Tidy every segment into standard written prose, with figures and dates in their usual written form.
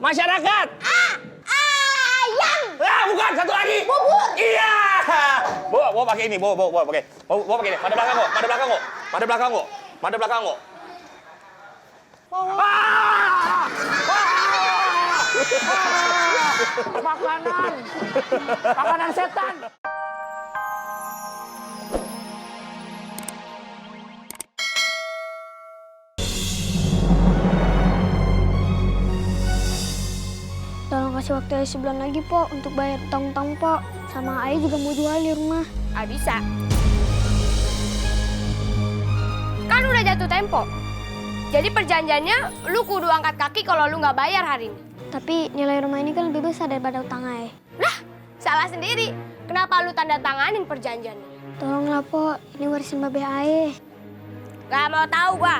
Masyarakat. Ayam. Bukan, satu lagi. Bubur. Iya. Bawa pakai ini, bawa pakai. Bawa pakai ini. Pada belakang kok, pada belakang kok. Pada belakang kok. Pada belakang kok. Makanan. Makanan setan. Tolong kasih waktu Ayah sebulan lagi, Po, untuk bayar utang-utang, Po. Sama Ayah juga mau jual di rumah. Bisa. Kan udah jatuh tempo. Jadi perjanjiannya lu kudu angkat kaki kalau lu nggak bayar hari ini. Tapi nilai rumah ini kan lebih besar daripada utang Ayah. Lah, salah sendiri. Kenapa lu tanda tanganin perjanjiannya? Tolonglah, Po. Ini warisan Babe Ayah. Gak mau tahu gua.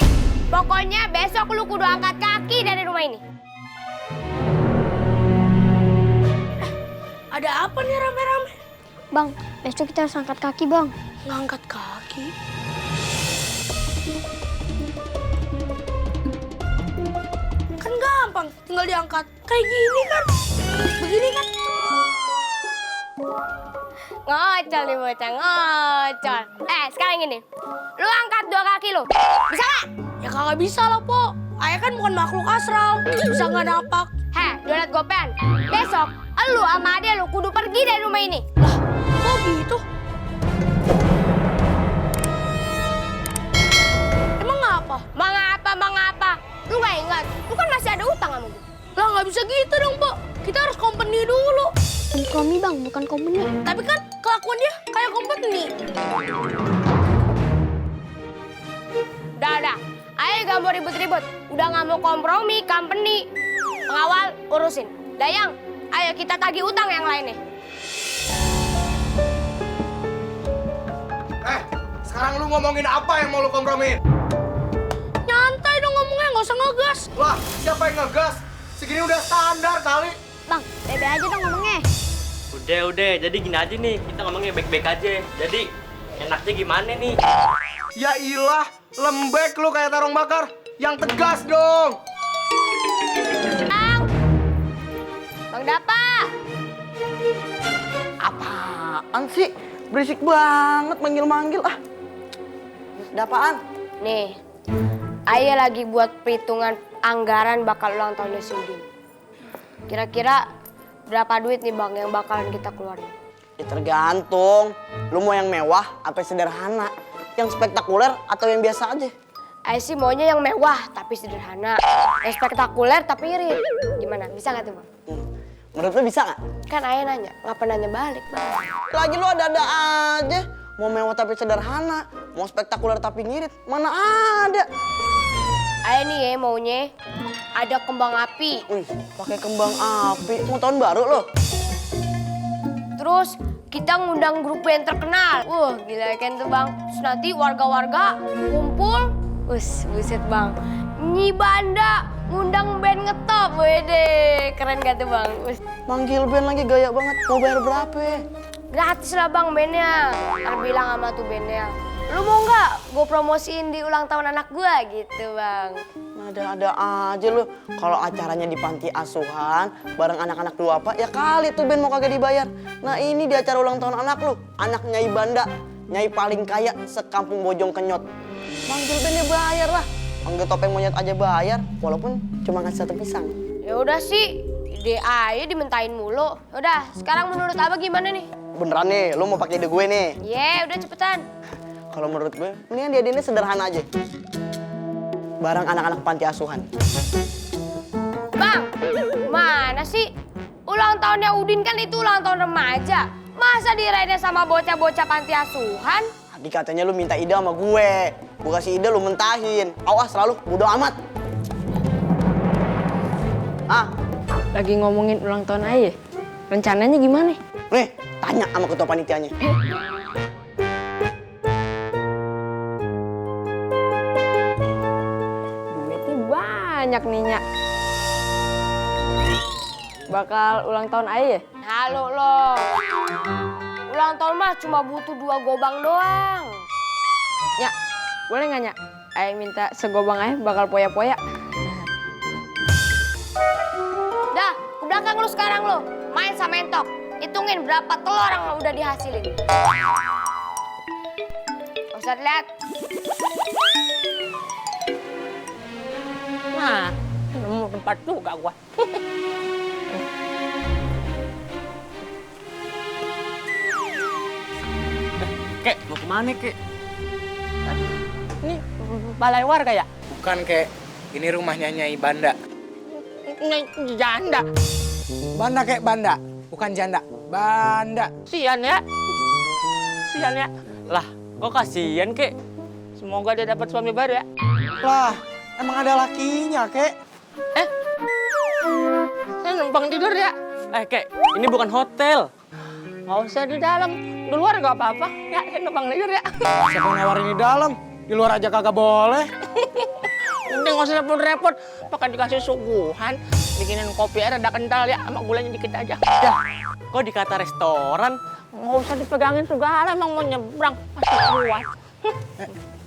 Pokoknya besok lu kudu angkat kaki dari rumah ini. Ada apa nih rame-rame? Bang, besok kita harus angkat kaki, Bang. Ngangkat kaki? Kan gampang, tinggal diangkat. Kayak gini kan? Begini kan? Ngocol nih bocah, ngocol. Sekarang gini. Lu angkat 2 kaki lu. Bisa gak? Ya kagak bisa lah, Po. Ayah kan bukan makhluk astral. Bisa nggak napak. Donat gopean. Besok, lu sama adek lu kudu pergi dari rumah ini. Lah, kok gitu? Emang ngapa? Mengapa? Lu nggak ingat? Lu kan masih ada utang sama gue. Lah, nggak bisa gitu dong, Po. Kita harus company dulu. Kompromi, Bang, bukan company. Tapi kan kelakuan dia kayak company. Udah. Ayo gak mau ribut-ribut. Udah gak mau kompromi, company. Pengawal, urusin. Dayang, ayo kita tagih utang yang lainnya. Sekarang lu ngomongin apa yang mau lu kompromiin? Nyantai dong ngomongnya, gak usah ngegas. Lah, siapa yang ngegas? Segini udah standar kali. Bang, Bebe aja dong ngomongnya. Udah, jadi gini aja nih, kita ngomongnya baik-baik aja. Jadi, enaknya gimana nih? Ya ilah, lembek lu kayak tarung bakar. Yang tegas dong. Bang Dapa. Apaan sih? Berisik banget manggil-manggil. Ada apaan? Nih, Ayah lagi buat perhitungan anggaran bakal ulang tahunnya si Udin. Kira-kira berapa duit nih Bang yang bakalan kita keluarin? Ya tergantung. Lu mau yang mewah apa yang sederhana? Yang spektakuler atau yang biasa aja? Ayah sih maunya yang mewah tapi sederhana. Yang spektakuler tapi irit. Gimana? Bisa nggak tuh Bang? Menurut lu bisa nggak? Kan Ayah nanya, nggak pernah nanya balik Bang. Lagi lu ada-ada aja. Mau mewah tapi sederhana, mau spektakuler tapi ngirit. Mana ada? Ayah nih ya maunya ada kembang api. Wih, pakai kembang api. Mau tahun baru lo? Terus kita ngundang grup band terkenal. Gila kan tuh Bang. Terus nanti warga-warga kumpul. Buset Bang. Nyi Banda ngundang band ngetop. Wede, keren gak tuh Bang? Manggil band lagi gaya banget. Mau bayar berapa? Gratis lah Bang bandnya. Ntar bilang sama tuh bandnya. Lu mau nggak gue promosiin di ulang tahun anak gue gitu Bang? Ada-ada aja lu. Kalau acaranya di panti asuhan, bareng anak-anak dua apa, ya kali tuh band mau kagak dibayar. Nah ini di acara ulang tahun anak lu, anak Nyai Banda, Nyai paling kaya sekampung Bojong Kenyot. Manggil bandnya bayar lah. Manggil topeng monyet aja bayar, walaupun cuma ngasih 1 pisang. Ya udah sih, ide aja dimentahin mulu. Udah, sekarang menurut Abah gimana nih? Beneran nih, lu mau pakai ide gue nih? Udah cepetan. Kalau menurut gue, mendingan dia ini sederhana aja. Bareng anak-anak panti asuhan. Bang, mana sih? Ulang tahunnya Udin kan itu ulang tahun remaja. Masa dirayain sama bocah-bocah panti asuhan? Tadi katanya lu minta ide sama gue. Gue kasih ide lu mentahin. Awas selalu, bodo amat. Lagi ngomongin ulang tahun Ayah. Rencananya gimana? Nih, tanya sama ketua panitianya. Duitnya banyak nih, Nyak. Bakal ulang tahun Ayah ya? Halo lo. Ulang tahun mah cuma butuh 2 gobang doang. Nyak, boleh nggak, Nyak? Ayah minta segobang Ayah bakal poya-poya. ganteng lu sekarang lu. Main sama entok. Hitungin berapa telur yang udah dihasilin. Usah lihat. Nah, nemu tempat juga gua. Kek, mau kemana, Kek? Ini balai warga ya? Bukan, Kek. Ini rumahnya Nyai Banda. Ini janda. Banda, Kek, Banda. Bukan janda. Banda. Sian ya. Sian ya. Lah, kok kasihan, Kek? Semoga dia dapat suami baru ya. Lah, emang ada lakinya, Kek. Saya numpang tidur ya. Kek, ini bukan hotel. Nggak usah di dalam. Di luar nggak apa-apa. Ya, saya numpang tidur ya. Siapa yang nawarin di dalam? Di luar aja kagak boleh. Udah nggak usah repot-repot. Pakai dikasih suguhan. Bikinin kopi air ada kental ya. Sama gulanya dikit aja. Ya, kok dikata restoran? Nggak usah dipegangin segala. Emang mau nyebrang. Masih kuat.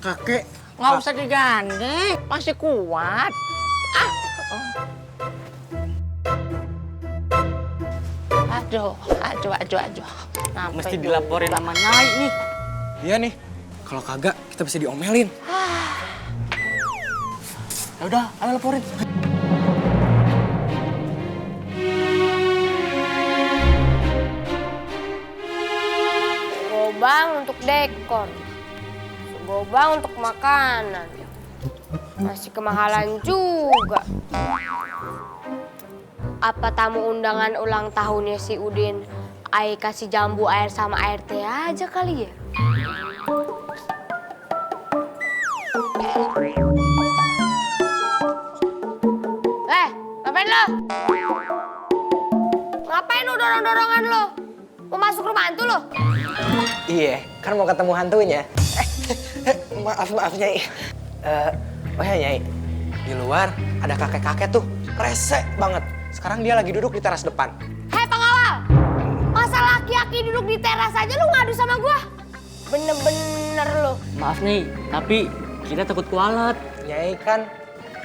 Kakek. Nggak usah digandeng. Masih kuat. Aduh. Sampai Mesti juga. dilaporin sama Nyai nih. Iya nih. Kalau kagak, kita bisa diomelin. Ya udah, ayo laporin. Gobang untuk dekor. Gobang untuk makanan. Masih kemahalan juga. Apa tamu undangan ulang tahunnya si Udin, Ai kasih jambu air sama air teh aja kali ya? Ngapain lo? Ngapain lo dorong-dorongan lo? Mau masuk rumah hantu lo? Iya, kan mau ketemu hantunya. Maaf Nyai. Oh ya Nyai, di luar ada kakek-kakek tuh, rese banget. Sekarang dia lagi duduk di teras depan. Hei pengawal! Masa laki-laki duduk di teras aja lu ngadu sama gua? Bener-bener lo. Maaf nih, tapi kita takut kualat. Nyai kan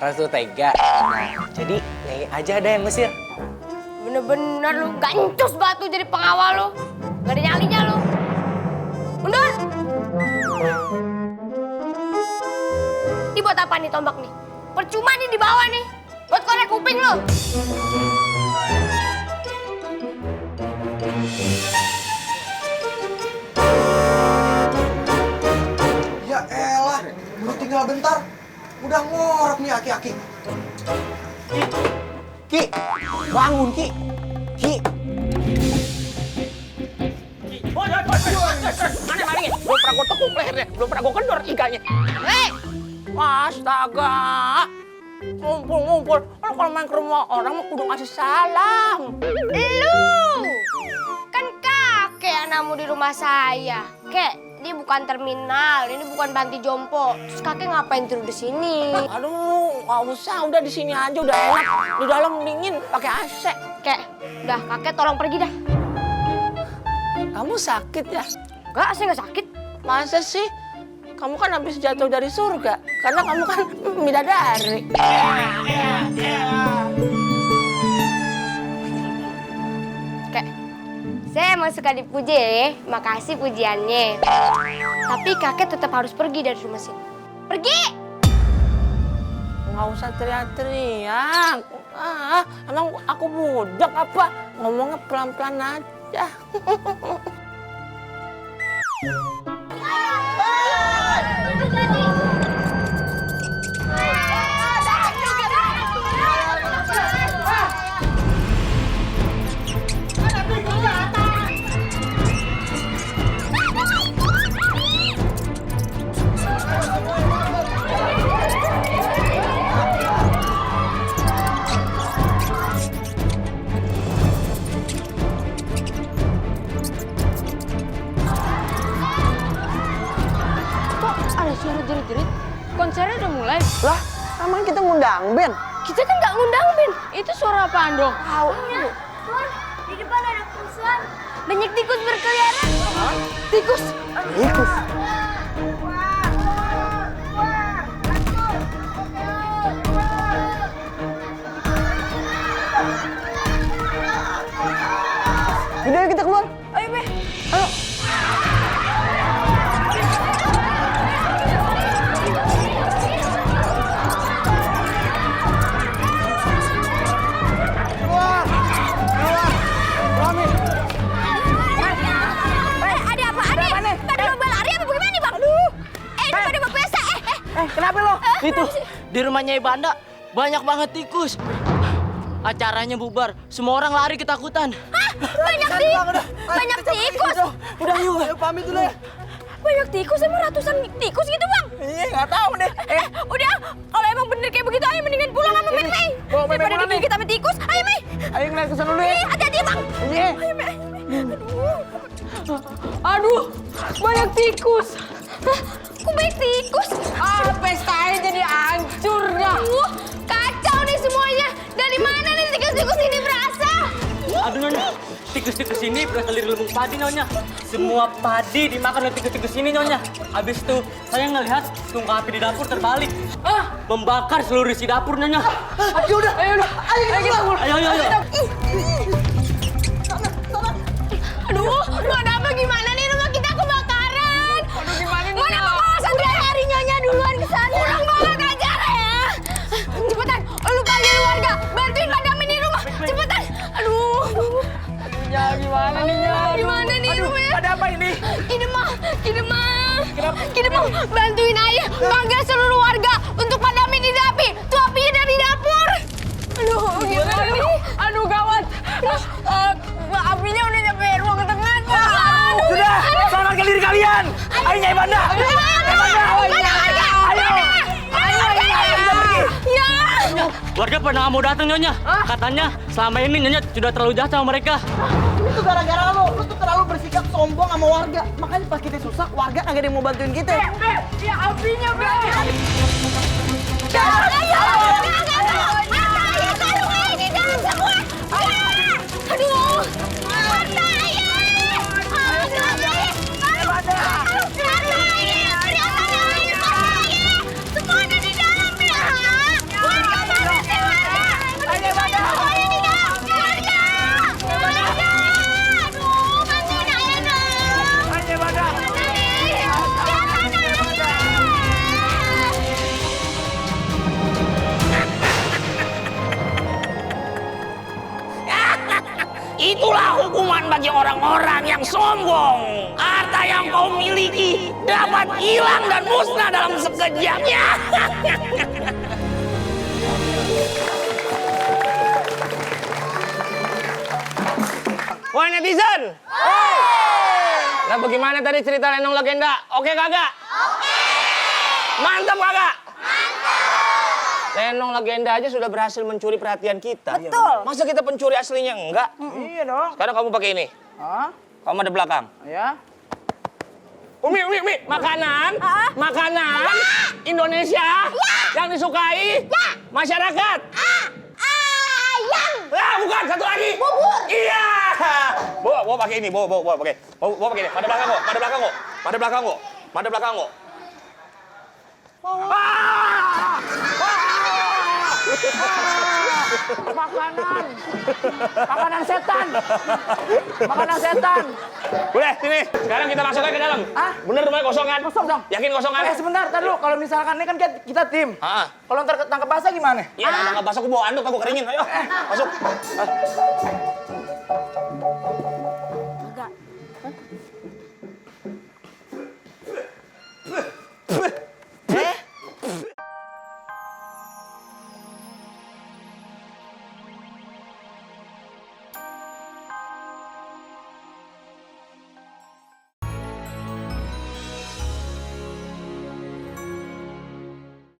Ratu Tega. Nah, jadi Nyai aja ada yang ngusir. Bener-bener lu gancus batu jadi pengawal lu. Gak ada nyalinya lu. Mundur! Ini buat apa nih tombak nih? Percuma nih di bawah nih. Buat korek kuping lu. Ya elah, lu tinggal bentar. Udah ngorok nih aki-aki. Ki, bangun Ki. Ki. Mana malingnya? Belum pernah gue tekuk lehernya. Belum pernah gue kendor iganya. Astaga. Ngumpul. Kalau main ke rumah orang mah kudu ngasih salam. Lu! Kan kakek yang namu di rumah saya. Kek, ini bukan terminal, ini bukan panti jompo. Terus kakek ngapain tidur di sini? Aduh, nggak usah. Udah di sini aja udah enak. Di dalam dingin pakai AC. Kek, udah kakek tolong pergi dah. Kamu sakit ya? Enggak, saya nggak sakit. Masa sih? Kamu kan habis jatuh dari surga. Karena kamu kan bidadari. Kek, saya emang suka dipuji ya. Makasih pujiannya. Tapi kakek tetap harus pergi dari rumah sini. Pergi! Nggak usah teriak-teriak. Emang aku budak apa? Ngomongnya pelan-pelan aja. Ada suara jerit-jerit. Konsernya udah mulai. Lah, emang kita ngundang band? Kita kan nggak ngundang, Ben. Itu suara apaan dong? Tuan, di depan ada kerusuhan. Banyak tikus berkeliaran. Tikus? Tikus. Kenapa lo? Itu di rumahnya Ibanda banyak banget tikus. Acaranya bubar, semua orang lari ketakutan. Banyak tikus. Banyak tikus. Udah yuk pamit dulu ya. Banyak tikus emang ratusan tikus gitu bang? Iya nggak tahu deh. Udah, kalau emang bener kayak begitu, ayo mendingan pulang sama Mei. Bawa Mei Daripada pulang, Mei. digigit sama tikus, ayo Mei. Ayo ngeliat kesana dulu ya. Hati-hati ya bang. Iya. Ayo Mei. Aduh, banyak tikus. Kok banyak tikus? Pestanya jadi hancur dah. Kacau nih semuanya. Dari mana nih tikus-tikus ini berasal? Aduh Nyonya, tikus-tikus ini berasal dari lumbung padi Nyonya. Semua padi dimakan oleh tikus-tikus ini Nyonya. Abis itu saya ngelihat tungku api di dapur terbalik. Membakar seluruh isi dapur Nyonya. Ayo udah. Ayo kita pulang. Ayo. Aduh, ada apa gimana nih rumah kita kebakaran? Aduh, gimana nih? Mana mau kawasan dia hari Nyonya duluan ke sana. Kurang banget ajar ya. Cepetan, lu panggil warga, bantuin padamin di rumah. Cepetan. Aduh. Ya gimana nih Nya? Gimana nih rumahnya? Ada apa ini? Kita mau bantuin ayah panggil seluruh warga untuk padamin ini api. Tuh apinya dari dapur. Aduh, gimana nih? Aduh gawat. Apinya udah nyampe ruang tengah. Sudah, selamatkan diri kalian. Ayo Nyai Banda. Warga pernah mau datang Nyonya. Katanya selama ini Nyonya sudah terlalu jahat sama mereka. Itu gara-gara lu tuh terlalu bersikap sombong sama warga. Makanya pas kita susah, warga kagak ada yang mau bantuin kita. Ya apinya, Be. Itulah hukuman bagi orang-orang yang sombong. Harta yang kau miliki dapat hilang dan musnah dalam sekejap. Woi netizen! Nah bagaimana tadi cerita Lenong Legenda? Oke kagak? Oke! Mantap kagak? Lenong Legenda aja sudah berhasil mencuri perhatian kita. Betul. Masa kita pencuri aslinya enggak? Iya dong. Sekarang kamu pakai ini. Hah? Kamu ada belakang. Ya. Umi. Makanan Indonesia yang disukai masyarakat. Ayam. Bukan, satu lagi. Bubur. Iya. Bawa pakai ini, bawa pakai. Bawa pakai ini. Pada belakang kok. Makanan setan. Udah, sini. Sekarang kita masuk aja ke dalam. Bener rumahnya kosong kan? Kosong dong. Yakin kosong kan? Sebentar, tar dulu. Kalau misalkan ini kan kita tim. Ah. Kalau ntar tangkap basah gimana? Iya, nggak basah aku bawa anduk, aku keringin. Ayo, masuk.